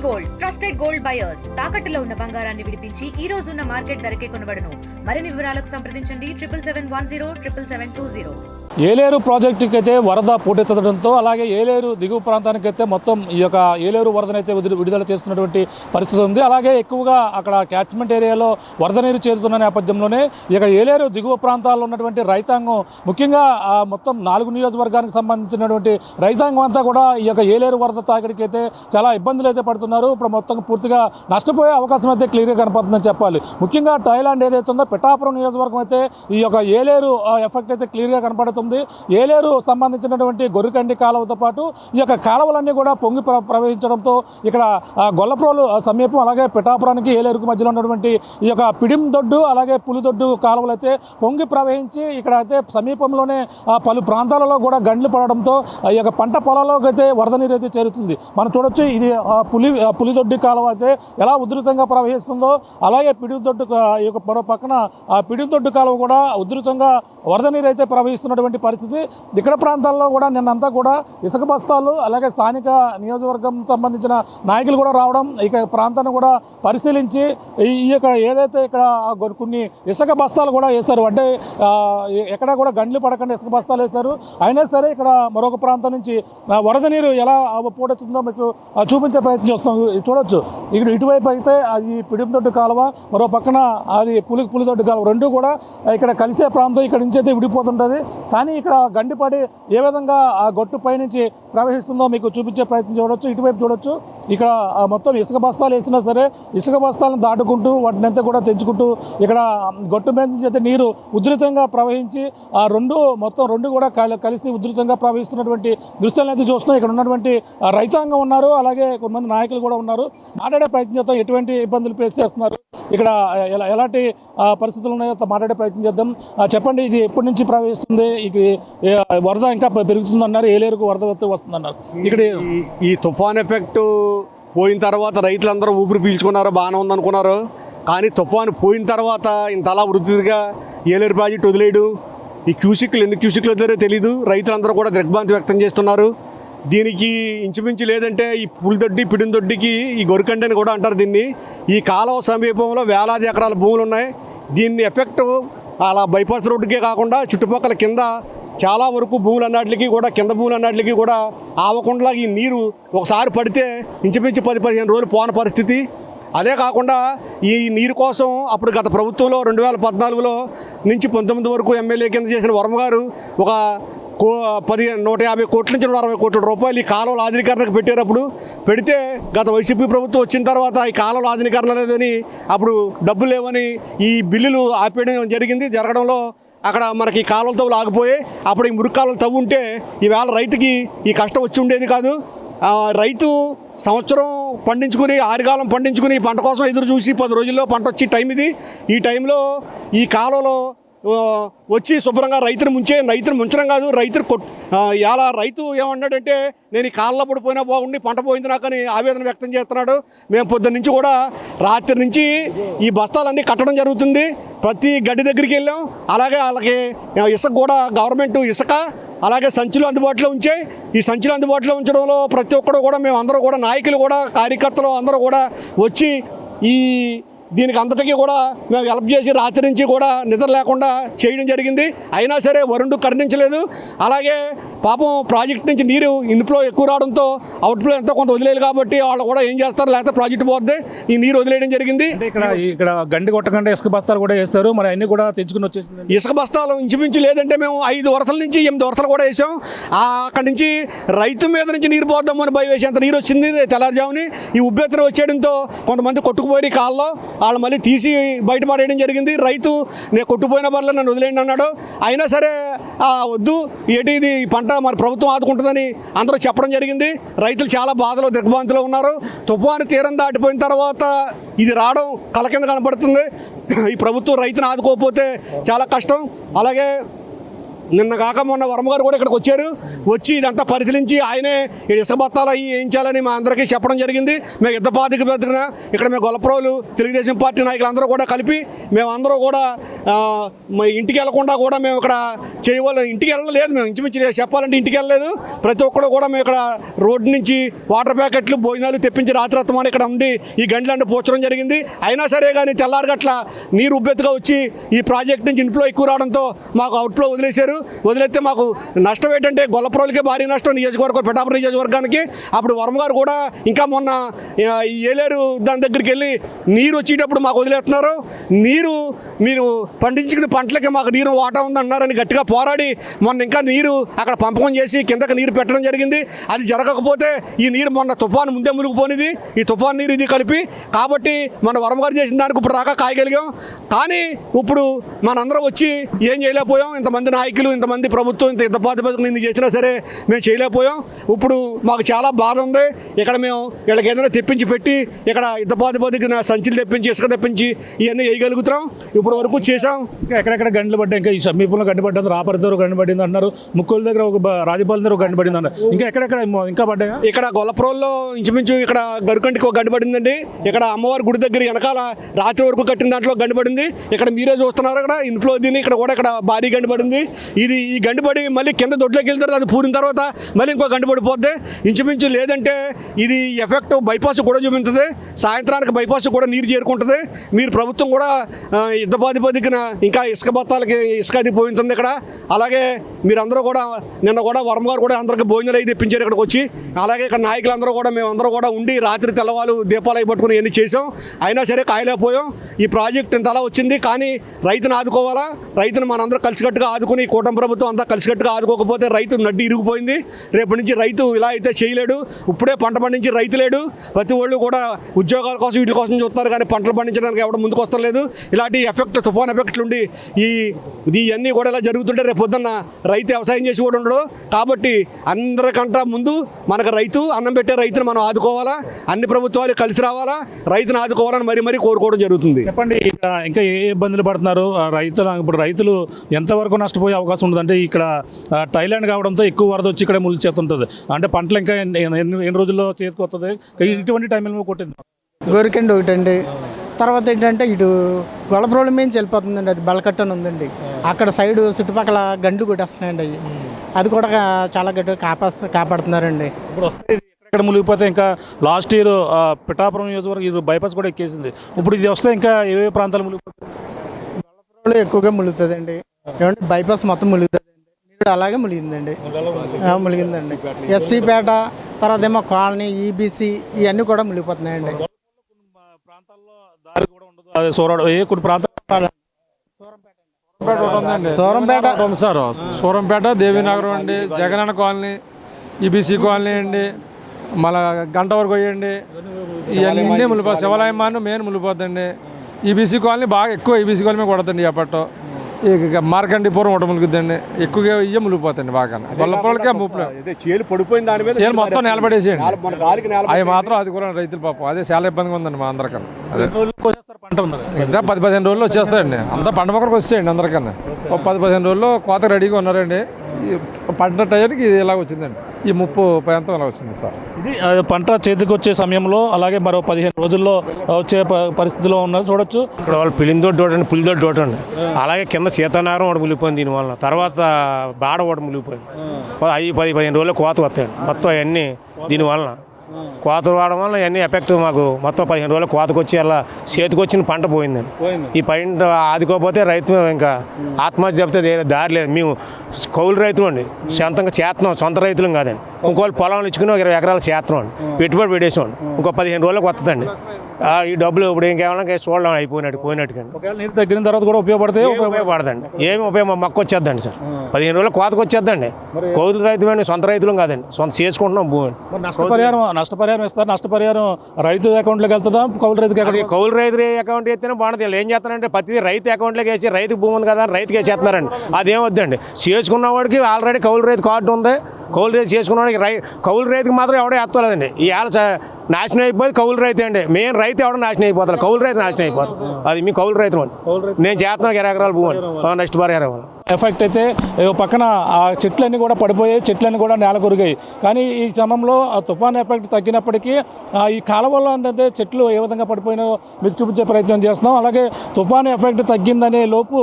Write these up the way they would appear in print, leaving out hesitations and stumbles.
Gold trusted gold buyers తాకట్టులో ఉన్న బంగారాన్ని విడిపించి ఈ రోజు ఉన్న మార్కెట్ ధరకే కొనబడును. మరిన్ని వివరాలకు సంప్రదించండి 77107720. ఏలేరు ప్రాజెక్టుకి అయితే వరద పోటెత్తడంతో అలాగే ఏలేరు దిగువ ప్రాంతానికి అయితే మొత్తం ఈ యొక్క ఏలేరు వరదనైతే విడుదల చేస్తున్నటువంటి పరిస్థితి ఉంది. అలాగే ఎక్కువగా అక్కడ క్యాచ్మెంట్ ఏరియాలో వరద నీరు చేరుతున్న నేపథ్యంలోనే ఈ యొక్క ఏలేరు దిగువ ప్రాంతాల్లో ఉన్నటువంటి రైతాంగం ముఖ్యంగా మొత్తం 4 నియోజకవర్గానికి సంబంధించినటువంటి రైతాంగం అంతా కూడా ఈ యొక్క ఏలేరు వరద తాకిడికి అయితే చాలా ఇబ్బందులు అయితే పడుతున్నారు. ఇప్పుడు మొత్తం పూర్తిగా నష్టపోయే అవకాశం అయితే క్లియర్గా కనపడుతుందని చెప్పాలి. ముఖ్యంగా థాయిలాండ్ ఏదైతే ఉందో పిఠాపురం నియోజకవర్గం అయితే ఈ యొక్క ఏలేరు ఎఫెక్ట్ అయితే క్లియర్గా కనపడుతుంది. ఏలేరు సంబంధించినటువంటి గొర్రెకండి కాలువతో పాటు ఈ యొక్క కాలువలన్నీ కూడా పొంగి ప్రవహించడంతో ఇక్కడ గొల్లప్రోలు సమీపం అలాగే పిఠాపురానికి ఏలేరుకు మధ్యలో ఉన్నటువంటి ఈ యొక్క పిడిందొడ్డు అలాగే పులిదొడ్డు కాలువలు అయితే పొంగి ప్రవహించి ఇక్కడ అయితే సమీపంలోనే పలు ప్రాంతాలలో కూడా గండ్లు పడడంతో ఈ యొక్క పంట పొలాల్లోకి అయితే వరద నీరు అయితే చేరుతుంది. మనం చూడొచ్చు ఇది పులిదొడ్డు కాలువ అయితే ఎలా ఉధృతంగా ప్రవహిస్తుందో అలాగే పిడిదొడ్డు ఈ యొక్క మరో పక్కన పిడిదొడ్డు కాలువ కూడా ఉధృతంగా వరద నీరు అయితే ప్రవహిస్తున్నటువంటి పరిస్థితి. ఇక్కడ ప్రాంతాల్లో కూడా నిన్నంతా కూడా ఇసుక బస్తాలు అలాగే స్థానిక నియోజకవర్గం సంబంధించిన నాయకులు కూడా రావడం ఇక ప్రాంతాన్ని కూడా పరిశీలించి ఈ యొక్క ఏదైతే ఇక్కడ కొన్ని ఇసుక బస్తాలు కూడా వేస్తారు, అంటే ఎక్కడ కూడా గండ్లు పడకుండా ఇసుక బస్తాలు వేస్తారు. అయినా సరే ఇక్కడ మరొక ప్రాంతం నుంచి వరద నీరు ఎలా పోటెత్తుందో మీకు చూపించే ప్రయత్నం చేస్తాం. చూడొచ్చు ఇక్కడ ఇటువైపు అయితే అది పిడిందొడ్డు కాలువ, మరో పక్కన అది పులిదొడ్డు కాలువ, రెండు కూడా ఇక్కడ కలిసే ప్రాంతం ఇక్కడ నుంచి అయితే విడిపోతుంటుంది. కానీ ఇక్కడ గండిపడి ఏ విధంగా ఆ గొట్టు పైనుంచి ప్రవహిస్తుందో మీకు చూపించే ప్రయత్నం చూడొచ్చు. ఇటువైపు చూడొచ్చు ఇక్కడ మొత్తం ఇసుక బస్తాలు వేసినా సరే ఇసుక బస్తాలను దాటుకుంటూ వాటిని అంతా కూడా తెంచుకుంటూ ఇక్కడ గొట్టు మీద నుంచి అయితే నీరు ఉధృతంగా ప్రవహించి ఆ మొత్తం రెండు కూడా కలిసి ఉధృతంగా ప్రవహిస్తున్నటువంటి దృశ్యాలను అయితే చూస్తున్నాం. ఇక్కడ ఉన్నటువంటి రైతాంగం ఉన్నారు, అలాగే కొంతమంది నాయకులు కూడా ఉన్నారు. మాట్లాడే ప్రయత్నం చేద్దాం, ఎటువంటి ఇబ్బందులు ఫేస్ చేస్తున్నారు, ఇక్కడ ఎలాంటి పరిస్థితులు ఉన్నాయో మాట్లాడే ప్రయత్నం చేద్దాం. చెప్పండి, ఇది ఎప్పటి నుంచి ప్రవహిస్తుంది, ఇది వరద ఇంకా పెరుగుతుందన్నారు, ఏలేరుకు వరద వస్తుందన్నారు. ఇక్కడ ఈ తుఫాన్ ఎఫెక్ట్ పోయిన తర్వాత రైతులందరూ ఊపిరి పీల్చుకున్నారు, బాగానే ఉందనుకున్నారు. కానీ తుఫాను పోయిన తర్వాత ఇంతలా వృద్ధిగా ఏలేరు ప్రాజెక్టు వదిలేడు. ఈ క్యూసిక్లు ఎన్ని క్యూసిక్లు వదిలేరో తెలీదు. రైతులందరూ కూడా దిగ్భ్రాంతి వ్యక్తం చేస్తున్నారు. దీనికి ఇంచుమించు లేదంటే ఈ పులిదొడ్డి పిడిందొడ్డికి ఈ గొరికండి అని కూడా అంటారు దీన్ని. ఈ కాలువ సమీపంలో వేలాది ఎకరాల భూములు ఉన్నాయి. దీన్ని ఎఫెక్ట్ అలా బైపాస్ రోడ్డుకే కాకుండా చుట్టుపక్కల కింద చాలా వరకు భూములు అన్నిటికీ కూడా కింద భూములు అన్నిటికీ కూడా ఆవకుండా ఈ నీరు ఒకసారి పడితే ఇంచుమించు 10-15 రోజులు పోన పరిస్థితి. అదే కాకుండా ఈ నీరు కోసం అప్పుడు గత ప్రభుత్వంలో 2014లో నుంచి 19 వరకు ఎమ్మెల్యే కింద చేసిన వర్మ గారు ఒక 150 కోట్ల నుంచి 160 కోట్ల రూపాయలు ఈ కాలువల ఆధునీకరణకు పెట్టేటప్పుడు పెడితే గత వైసీపీ ప్రభుత్వం వచ్చిన తర్వాత ఈ కాలువల ఆధునీకరణ లేదని అప్పుడు డబ్బులు లేవని ఈ బిల్లులు ఆపేయడం జరగడంలో అక్కడ మనకి కాలువలతో ఆగిపోయి అప్పుడు ఈ మురుక్కాలు తవ్వుంటే ఈవేళ రైతుకి ఈ కష్టం వచ్చి ఉండేది కాదు. రైతు సంవత్సరం పండించుకుని ఆరుగాలం పండించుకుని పంట కోసం ఎదురు చూసి 10 రోజుల్లో పంట వచ్చే టైం ఇది. ఈ టైంలో ఈ కాలువలో వచ్చి శుభ్రంగా రైతును ముంచడం కాదు, ఇలా రైతు ఏమన్నాడంటే నేను ఈ కాళ్ళ పడిపోయినా బాగుండి పంట పోయింది నాకని ఆవేదన వ్యక్తం చేస్తున్నాడు. మేము పొద్దున్న నుంచి కూడా రాత్రి నుంచి ఈ బస్తాలన్నీ కట్టడం జరుగుతుంది. ప్రతి గడ్డి దగ్గరికి వెళ్ళాం. అలాగే వాళ్ళకి ఇసుక కూడా గవర్నమెంట్ ఇసుక అలాగే సంచులు అందుబాటులో ఉంచాయి. ఈ సంచులు అందుబాటులో ఉంచడంలో ప్రతి ఒక్కరు కూడా మేము అందరూ కూడా నాయకులు కూడా కార్యకర్తలు అందరూ కూడా వచ్చి దీనికి అంతటికీ కూడా మేము హెల్ప్ చేసి రాత్రి నుంచి కూడా నిద్ర లేకుండా చేయడం జరిగింది. అయినా సరే వరుణుడు కరుణించలేదు. అలాగే పాపం ప్రాజెక్ట్ నుంచి నీరు ఇన్ఫ్లో ఎక్కువ రావడంతో అవుట్ఫ్లో ఎంతో కొంత వదిలేదు కాబట్టి వాళ్ళు కూడా ఏం చేస్తారు, లేకపోతే ప్రాజెక్టు పోద్ది ఈ నీరు వదిలేయడం జరిగింది. ఇక్కడ గండి కొట్టకుండా ఇసుక బస్తాలు కూడా వేస్తారు, మరి అన్ని కూడా తెచ్చుకుని వచ్చేసింది. ఇసుక బస్తాలు ఇంచుమించు లేదంటే మేము 5 వరసల నుంచి 8 వరసలు కూడా వేసాం. అక్కడి నుంచి రైతు మీద నుంచి నీరు పోద్దామని భయం వేసేంత నీరు వచ్చింది తెల్లారుజాముని. ఈ ఉబ్బెత్తర వచ్చేయడంతో కొంతమంది కొట్టుకుపోయి కాళ్ళలో వాళ్ళు మళ్ళీ తీసి బయటపడేయడం జరిగింది. రైతు నేను కొట్టుపోయిన బర్రెలు నన్ను వదిలేయండి అన్నాడు. అయినా సరే వద్దు, ఇది పంట మరి ప్రభుత్వం ఆదుకుంటుందని అందరూ చెప్పడం జరిగింది. రైతులు చాలా బాధలో దిగ్భ్రాంతిలో ఉన్నారు. తుఫాను తీరం దాటిపోయిన తర్వాత ఇది రావడం కళ్ళ కింద కనబడుతుంది. ఈ ప్రభుత్వం రైతును ఆదుకోకపోతే చాలా కష్టం. అలాగే నిన్న కాక మొన్న వర్మ గారు కూడా ఇక్కడికి వచ్చారు. వచ్చి ఇదంతా పరిశీలించి ఆయనే ఇసుక బత్తాలు అవి వేయించాలని మా అందరికీ చెప్పడం జరిగింది. మేము యుద్ధ ప్రాతిపదికన ఇక్కడ మేము గొల్లప్రోలు తెలుగుదేశం పార్టీ నాయకులందరూ కూడా కలిపి మేమందరూ కూడా ఇంటికి వెళ్లకుండా కూడా మేము ఇక్కడ చేయవాలి. ఇంటికి వెళ్ళలేదు, మేము ఇంచుమించు చెప్పాలంటే ఇంటికి వెళ్ళలేదు. ప్రతి ఒక్కరు కూడా మేము ఇక్కడ రోడ్డు నుంచి వాటర్ ప్యాకెట్లు భోజనాలు తెప్పించి రాత్రత్వమని ఇక్కడ ఉండి ఈ గంటలంటే పోర్చడం జరిగింది. అయినా సరే కానీ తెల్లారగట్ల నీరు ఉబ్బెత్తుగా వచ్చి ఈ ప్రాజెక్ట్ నుంచి ఇన్ఫ్లో ఎక్కువ రావడంతో మాకు అవుట్ఫ్లో వదిలేస్తే మాకు నష్టం ఏంటంటే గొల్లప్రోలకే భారీ నష్టం, నియోజకవర్గం పిఠాపురం నియోజకవర్గానికి. అప్పుడు వర్మ గారు కూడా ఇంకా మొన్న ఈ ఏలేరు దాని దగ్గరికి వెళ్ళి నీరు వచ్చేటప్పుడు మాకు వదిలేస్తున్నారు, నీరు మీరు పండించుకునే పంటలకి మాకు నీరు వాటా ఉందన్నారని గట్టిగా పోరాడి మొన్న ఇంకా నీరు అక్కడ పంపకం చేసి కిందకి నీరు పెట్టడం జరిగింది. అది జరగకపోతే ఈ నీరు మొన్న తుఫాను ముందే మునిగిపోనిది, ఈ తుఫాను నీరు ఇది కలిపి. కాబట్టి మన వర్మ గారు చేసిన దానికి ఇప్పుడు రాక కాయగలిగాం. కానీ ఇప్పుడు మనందరం వచ్చి ఏం చేయలేకపోయాం. ఇంతమంది నాయకులు, ఇంతమంది ప్రభుత్వం ఇంత యుద్ధ ప్రాతిపదికన ఇన్ని చేసినా సరే మేము చేయలేకపోయాం. ఇప్పుడు మాకు చాలా బాధ ఉంది. ఇక్కడ మేము వీళ్ళకి ఏదైనా తెప్పించి పెట్టి ఇక్కడ యుద్ధ ప్రాతిపదికన సంచులు తెప్పించి ఇసుక తెప్పించి ఇవన్నీ వేయగలుగుతాం. ఇప్పుడు వరకు చేసాం. ఇంకా ఎక్కడెక్కడ గంటలు పడ్డాయి, ఇంకా ఈ సమీపంలో గంట పడ్డారు, రాపరితో గంట పడింది అంటున్నారు, ముక్కుల దగ్గర ఒక రాజపాలెం దగ్గర ఒక గంట పడింది అన్నారు. ఇంకా ఎక్కడెక్కడ ఇంకా పడ్డాయా? ఇక్కడ గొల్లప్రోల్లో ఇంచుమించు ఇక్కడ గరుకంటికి ఒక గంట పడిందండి. ఇక్కడ అమ్మవారి గుడి దగ్గర వెనకాల రాత్రి వరకు కట్టిన దాంట్లో గంట పడింది. ఇక్కడ మీరే చూస్తున్నారు, ఇక్కడ ఇన్ఫ్లో దీన్ని ఇక్కడ భారీ గంట పడింది. ఈ గంట పడి మళ్ళీ కింద దొడ్లోకి వెళ్తారు, అది పూరిన తర్వాత మళ్ళీ ఇంకో గంట పడిపోద్ది ఇంచుమించు. లేదంటే ఇది ఎఫెక్ట్ బైపాస్ కూడా చూపించుతుంది. సాయంత్రానికి బైపాస్ కూడా నీరు చేరుకుంటుంది. మీరు ప్రభుత్వం కూడా యుద్ధ ప్రాతిపదికన ఇంకా ఇసుక బత్తాలకి ఇసుక అది పోయింటుంది ఇక్కడ. అలాగే మీరందరూ కూడా నిన్న కూడా వర్మ గారు కూడా అందరికి భోజనాలు అయి తెప్పించారు ఇక్కడికి వచ్చి. అలాగే ఇక్కడ నాయకులందరూ కూడా మేమందరూ కూడా ఉండి రాత్రి తెల్లవాళ్ళు దీపాలు అయి పట్టుకుని ఇవన్నీ చేసాం. అయినా సరే కాయలేకపోయాం. ఈ ప్రాజెక్ట్ ఇంత అలా వచ్చింది. కానీ రైతును ఆదుకోవాలా, రైతును మనందరూ కలిసికట్టుగా ఆదుకుని కూటమి ప్రభుత్వం అంతా కలిసికట్టుగా ఆదుకోకపోతే రైతు నడ్డి ఇరిగిపోయింది. రేపటి నుంచి రైతు ఇలా అయితే చేయలేడు. ఇప్పుడే పంట పండించి రైతు లేడు. ప్రతి వాళ్ళు కూడా ఉద్యోగాల కోసం వీటి కోసం చూస్తున్నారు, కానీ పంటలు పండించడానికి ఎవరు ముందుకు వస్తలేదు. ఇలాంటి ఎఫెక్ట్, తుఫాన్ ఎఫెక్ట్లు ఉండి ఇవన్నీ కూడా ఇలా జరుగుతుంటే రేపు పొద్దున్న రైతు వ్యవసాయం చేసి కూడా ఉండడు. కాబట్టి అందరికంటే ముందు మనకు రైతు, అన్నం పెట్టే రైతును మనం ఆదుకోవాలా, అన్ని ప్రభుత్వాలు కలిసి రావాలా, రైతును ఆదుకోవాలని మరీ కోరుకోవడం జరుగుతుంది. చెప్పండి, ఇంకా ఏ ఇబ్బందులు పడుతున్నారు రైతులు? ఇప్పుడు రైతులు ఎంతవరకు నష్టపోయే అవకాశం ఉంటుంది? అంటే ఇక్కడ థైలాండ్ కావడంతో ఎక్కువ వరద వచ్చి ఇక్కడ ముళ్ళు చేస్తుంటుంది. అంటే పంటలు ఇంకా ఎన్ని రోజుల్లో చేతికి వస్తుంది? ఇటువంటి టైంలో కొట్టింది గోరికండి ఒకటండి. తర్వాత ఏంటంటే ఇటు గొల్లప్రోలు మేము వెళ్ళిపోతుందండి, అది బలకట్ట అని ఉందండి. అక్కడ సైడ్ చుట్టుపక్కల గండ్లు కొట్టేస్తున్నాయండి. అవి అది కూడా చాలా గట్టిగా కాపాడుతున్నారండి. ఇప్పుడు ఎక్కడ మునిగిపోతే ఇంకా లాస్ట్ ఇయర్ పిఠాపురం నియోజకవర్గం ఇది బైపాస్ కూడా ఎక్కేసింది. ఇప్పుడు ఇది వస్తే ఇంకా ఏ ప్రాంతాలు మునిగిపోతాయి? గొల్లప్రోలు ఎక్కువగా ములుగుతుందండి. ఏమంటే బైపాస్ మొత్తం ములుగుతుందండి. మీరు అలాగే ములిగిందండి. ఎస్సీపేట, తర్వాత ఏమో కాలనీ, ఈబీసీ ఇవన్నీ కూడా మునిగిపోతున్నాయండి. సూరంపేట, దేవీనగరం అండి, జగనన్న కాలనీ, ఈబీసీ కాలనీ అండి, మళ్ళా గంట వరకు పోయండి, ఇవన్నీ మునిపోతాయి. శివాలయం మాను మెయిన్ మునిపోద్దండి. ఈబీసీ కాలనీ బాగా ఎక్కువ, ఈబీసీ కాలనీ కొడతండి అప్పట్లో. ఇక మార్కండిపురం ఒకటి ములుగుద్దండి, ఎక్కువగా ఇయ్య మునిగిపోతండి బాగా. గొల్లప్రోలకే ముప్పులు చేలు మొత్తం నిలబడేసేయండి. అవి మాత్రం అది కూడా రైతులు పాపం అదే చాలా ఇబ్బందిగా ఉందండి మా అందరికన్నా. అదే ఇంకా 10-15 రోజులు వచ్చేస్తాయండి. అంతా పంట మొక్కడికి వచ్చేయండి అందరికన్నా. 10-15 రోజుల్లో కోత రెడీగా ఉన్నారండి. పంట టైంకి ఇది ఇలా వచ్చిందండి. ఈ ముప్పు ప్రాంతం ఇలా వచ్చింది సార్. ఇది పంట చేతికి వచ్చే సమయంలో అలాగే మరో 15 రోజుల్లో వచ్చే పరిస్థితిలో ఉన్నది చూడొచ్చు. ఇప్పుడు వాళ్ళు పిల్లిందోటి తోటండి, పులిదోటి తోటండి. అలాగే కింద సీతానగరం ఒకటి మునిగిపోయింది దీనివల్ల. తర్వాత బాడ ఒకటి మునిగిపోయింది. 10-15 రోజుల్లో కోత వస్తాయండి మొత్తం అవన్నీ. దీనివలన కోత రావడం వల్ల ఇవన్నీ ఎఫెక్ట్ మాకు మొత్తం 15 రోజులు కోతకు వచ్చి అలా చేతికి వచ్చిన పంట పోయిందండి. ఈ పంట ఆదుకోకపోతే రైతు ఇంకా ఆత్మహత్య చెప్తే దారి లేదు. మేము కౌలు రైతులు అండి, సొంతంగా చేస్తున్నాం, సొంత రైతులం కాదండి. ఇంకోళ్ళు పొలం ఇచ్చుకుని 20 ఎకరాలు చేస్తున్నాం అండి, పెట్టుబడి పెట్టేసామండి. ఇంకో 15 రోజులకు వస్తుందండి ఈ డబ్బులు. ఇప్పుడు ఇంకేమన్నా చూడడం పోయినట్టుగా నీరు తగ్గిన తర్వాత కూడా ఉపయోగపడదండి. ఏమి ఉపయోగం మొక్క వచ్చేద్దండి సార్. 15 రోజులు కోతకు వచ్చేద్దండి. కౌలు రైతు అండి, సొంత రైతులం కాదండి, సొంత చేసుకుంటున్నాం భూమి. నష్టపరిహారం ఇస్తారు. నష్టపరిహారం రైతు అకౌంట్లోకి వెళ్తుందా, కౌలు రైతుకి? కౌలు రైతు అకౌంట్ వేస్తేనే బాగుంటుంది. ఏం చేస్తారంటే ప్రతి రైతు అకౌంట్లోకి వేసి రైతుకు భూమి ఉంది కదా రైతుకి వేసేస్తున్నారండి. అదేం వద్దండి. చేసుకున్న వాడికి ఆల్రెడీ కౌలు రైతు కార్డు ఉంది. కౌలు రైతు చేసుకున్నవాడికి కౌలు రైతుకి మాత్రం ఎవడో వేస్తలేదండి. ఈ నాశనం అయిపోయి కౌలు రైతు అండి. మెయిన్ రైతు ఎవడో నాశనం అయిపోతారు, కౌలు రైతు నాశనం అయిపోతారు. అది మీ కౌలు రైతు అండి. నేను చేస్తున్నాను 20 ఎకరాల భూమి నష్టపరిహారం. ఎఫెక్ట్ అయితే పక్కన ఆ చెట్లన్నీ కూడా పడిపోయాయి, చెట్లన్నీ కూడా నేల కొరిగాయి. కానీ ఈ క్రమంలో ఆ తుఫాన్ ఎఫెక్ట్ తగ్గినప్పటికీ ఈ కాలువల్లో అంటే చెట్లు ఏ విధంగా పడిపోయినాయో మీకు చూపించే ప్రయత్నం చేస్తున్నాం. అలాగే తుఫాన్ ఎఫెక్ట్ తగ్గిందనే లోపు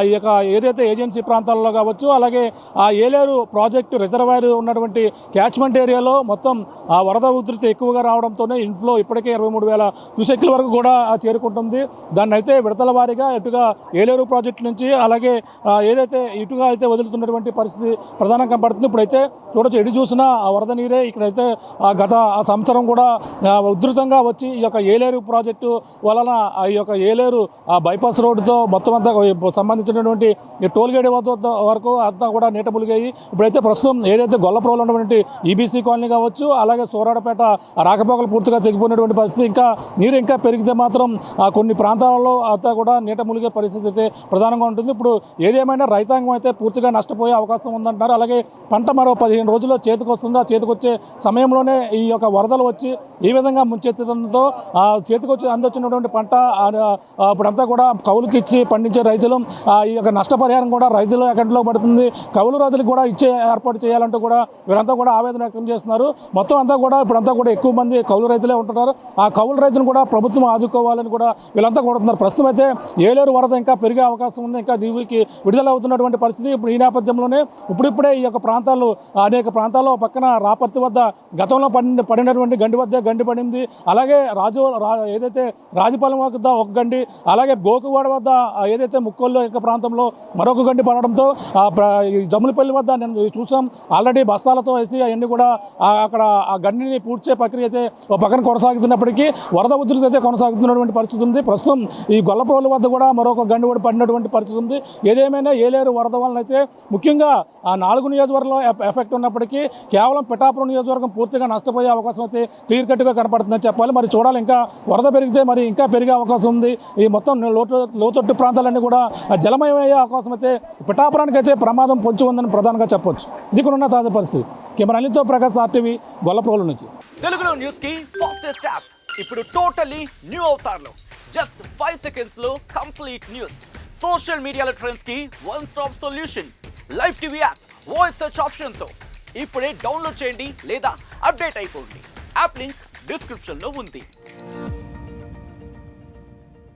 ఈ యొక్క ఏదైతే ఏజెన్సీ ప్రాంతాల్లో కావచ్చు, అలాగే ఆ ఏలేరు ప్రాజెక్టు రిజర్వాయర్ ఉన్నటువంటి క్యాచ్మెంట్ ఏరియాలో మొత్తం ఆ వరద ఉధృతి ఎక్కువగా రావడంతోనే ఇన్ఫ్లో ఇప్పటికే 23,000 క్యూసెక్ల వరకు కూడా చేరుకుంటుంది. దాన్ని అయితే విడతల వారీగా ఇటుగా ఏలేరు ప్రాజెక్టు నుంచి అలాగే ఏదైతే ఇటుగా అయితే వదులుతున్నటువంటి పరిస్థితి ప్రధానంగా కనపడుతుంది. ఇప్పుడైతే చూడొచ్చు, ఎటు చూసినా ఆ వరద నీరే ఇక్కడైతే గత సంవత్సరం కూడా ఉధృతంగా వచ్చి ఈ యొక్క ఏలేరు ప్రాజెక్టు వలన ఈ యొక్క ఏలేరు బైపాస్ రోడ్డుతో మొత్తం అంతా సంబంధించినటువంటి టోల్గేట్ వరకు అంతా కూడా నీట ములిగాయి. ఇప్పుడైతే ప్రస్తుతం ఏదైతే గొల్లప్రోలు ఉన్నటువంటి ఈబీసీ కాలనీ కావచ్చు, అలాగే సూరాడపేట రాకపోకలు పూర్తిగా తెగిపోయినటువంటి పరిస్థితి. ఇంకా నీరు ఇంకా పెరిగితే మాత్రం కొన్ని ప్రాంతాలలో అంతా కూడా నీట ములిగే పరిస్థితి అయితే ప్రధానంగా ఉంటుంది. ఇప్పుడు ఏదేమైనా రైతాంగం అయితే పూర్తిగా నష్టపోయే అవకాశం ఉందంటున్నారు. అలాగే పంట మరో 15 రోజుల్లో చేతికి వస్తుంది. ఆ చేతికొచ్చే సమయంలోనే ఈ యొక్క వరదలు వచ్చి ఈ విధంగా ముంచెత్తడంతో చేతికొచ్చి అందొచ్చినటువంటి పంట ఇప్పుడంతా కూడా కౌలుకి ఇచ్చి పండించే రైతులు ఈ యొక్క నష్టపరిహారం కూడా రైతుల అకౌంట్లో పడుతుంది. కౌలు రైతులకు కూడా ఇచ్చే ఏర్పాటు చేయాలంటూ కూడా వీరంతా కూడా ఆవేదన వ్యక్తం చేస్తున్నారు. మొత్తం అంతా కూడా ఇప్పుడంతా కూడా ఎక్కువ మంది కౌలు రైతులే ఉంటున్నారు. ఆ కౌలు రైతులను కూడా ప్రభుత్వం ఆదుకోవాలని కూడా వీళ్ళంతా కోరుతున్నారు. ప్రస్తుతం అయితే ఏలేరు వరద ఇంకా పెరిగే అవకాశం ఉంది. ఇంకా దిగువకి విడుదల అవుతున్నటువంటి పరిస్థితి. ఇప్పుడు ఈ నేపథ్యంలోనే ఇప్పుడిప్పుడే ఈ యొక్క ప్రాంతాలు అనేక ప్రాంతాల్లో పక్కన రాపర్తి వద్ద గతంలో పడినటువంటి గండి వద్ద గండి పడింది. అలాగే ఏదైతే రాజపాలెం వద్ద ఒక గండి, అలాగే గోకువాడ వద్ద ఏదైతే ముక్కోళ్ళు యొక్క ప్రాంతంలో మరొక గండి పడడంతో జమ్ములపల్లి వద్ద నేను చూసాం ఆల్రెడీ బస్తాలతో వేసి అవన్నీ కూడా అక్కడ ఆ గండిని పూడ్చే ప్రక్రియ అయితే ఒక పక్కన కొనసాగుతున్నప్పటికీ వరద ఉధృతి అయితే కొనసాగుతున్నటువంటి పరిస్థితి ఉంది. ప్రస్తుతం ఈ గొల్లప్రోలు వద్ద కూడా మరొక గండి కూడా పడినటువంటి పరిస్థితి ఉంది. ఏదేమైనా ఏలేరు వరద వలన అయితే ముఖ్యంగా ఆ 4 నియోజకవర్గంలో ఎఫెక్ట్ ఉన్నప్పటికీ కేవలం పిఠాపురం నియోజకవర్గం పూర్తిగా నష్టపోయే అవకాశం అయితే క్లియర్ కట్గా కనపడుతుందని చెప్పాలి. మరి చూడాలి, ఇంకా వరద పెరిగితే మరి ఇంకా పెరిగే అవకాశం ఉంది. ఈ మొత్తం లోతట్టు ప్రాంతాలన్నీ కూడా జలమయమయ్యే అవకాశం అయితే పిఠాపురానికి అయితే ప్రమాదం పొంచి ఉందని ప్రధానంగా చెప్పొచ్చు. ఇది కూడా ఉన్న తాజా పరిస్థితి. కెమెరా అనిల్తో ప్రకాష్, ఆర్టీవీ, గొల్లప్రోలు నుంచి. తెలుగులో న్యూస్ కి ఫాస్టెస్ట్ యాప్ ఇప్పుడు టోటలీ న్యూ అవతార్లో జస్ట్ 5 seconds లో కంప్లీట్ న్యూస్. సోషల్ మీడియాలో ట్రెండ్స్ కి one stop solution. Live TV app voice search option తో ఇప్పుడే డౌన్లోడ్ చేయండి లేదా అప్డేట్ అయిపోండి. యాప్ లింక్ డిస్క్రిప్షన్ లో ఉంది.